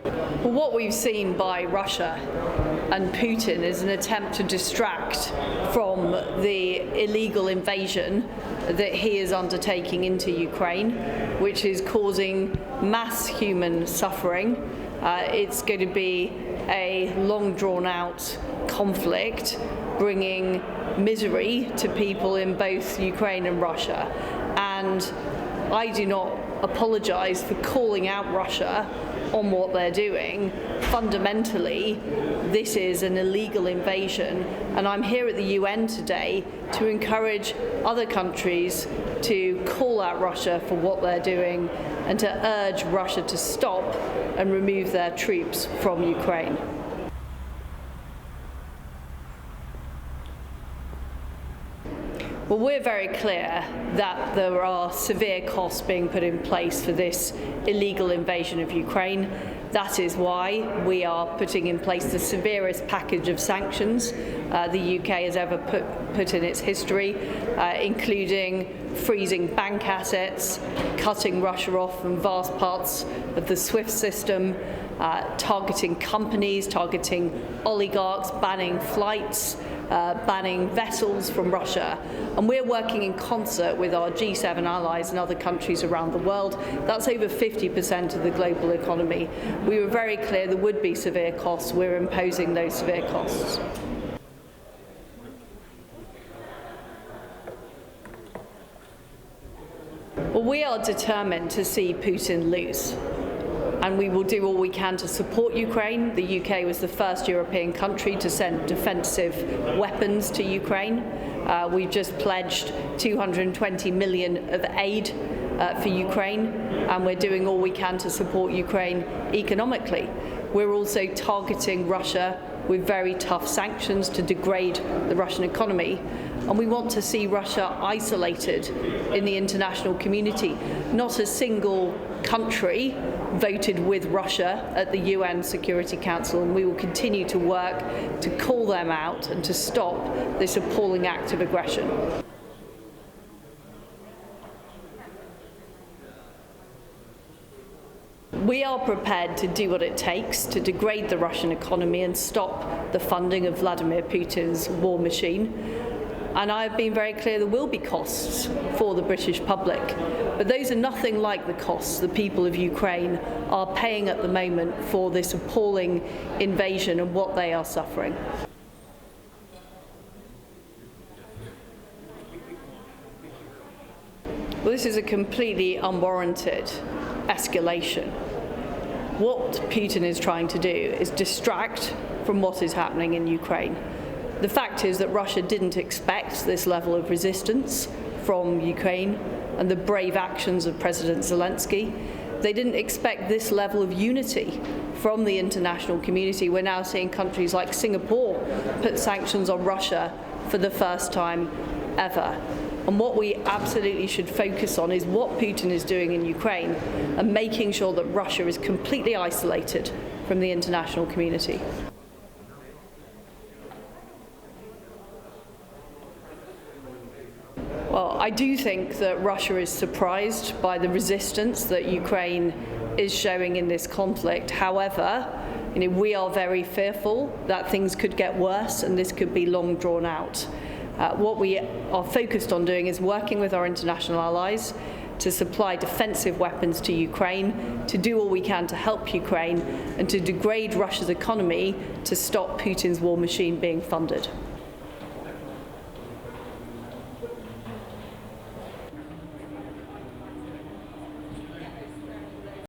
Well, what we've seen by Russia and Putin is an attempt to distract from the illegal invasion that he is undertaking into Ukraine, which is causing mass human suffering. It's going to be a long drawn-out conflict, bringing misery to people in both Ukraine and Russia. And I do not apologise for calling out Russia on what they're doing. Fundamentally, this is an illegal invasion, and I'm here at the UN today to encourage other countries to call out Russia for what they're doing and to urge Russia to stop and remove their troops from Ukraine. Well, we're very clear that there are severe costs being put in place for this illegal invasion of Ukraine. That is why we are putting in place the severest package of sanctions the UK has ever put in its history, including freezing bank assets, cutting Russia off from vast parts of the SWIFT system, targeting companies, targeting oligarchs, banning flights, banning vessels from Russia. And we're working in concert with our G7 allies and other countries around the world. That's over 50% of the global economy. We were very clear there would be severe costs. We're imposing those severe costs. Well, we are determined to see Putin lose, and we will do all we can to support Ukraine. The UK was the first European country to send defensive weapons to Ukraine. We've just pledged 220 million of aid for Ukraine, and we're doing all we can to support Ukraine economically. We're also targeting Russia with very tough sanctions to degrade the Russian economy. And we want to see Russia isolated in the international community. Not a single country voted with Russia at the UN Security Council, and we will continue to work to call them out and to stop this appalling act of aggression. We are prepared to do what it takes to degrade the Russian economy and stop the funding of Vladimir Putin's war machine. And I have been very clear there will be costs for the British public, but those are nothing like the costs the people of Ukraine are paying at the moment for this appalling invasion and what they are suffering. Well, this is a completely unwarranted escalation. What Putin is trying to do is distract from what is happening in Ukraine. The fact is that Russia didn't expect this level of resistance from Ukraine and the brave actions of President Zelensky. They didn't expect this level of unity from the international community. We're now seeing countries like Singapore put sanctions on Russia for the first time ever. And what we absolutely should focus on is what Putin is doing in Ukraine and making sure that Russia is completely isolated from the international community. Well, I do think that Russia is surprised by the resistance that Ukraine is showing in this conflict. However, we are very fearful that things could get worse and this could be long drawn out. What we are focused on doing is working with our international allies to supply defensive weapons to Ukraine, to do all we can to help Ukraine, and to degrade Russia's economy to stop Putin's war machine being funded.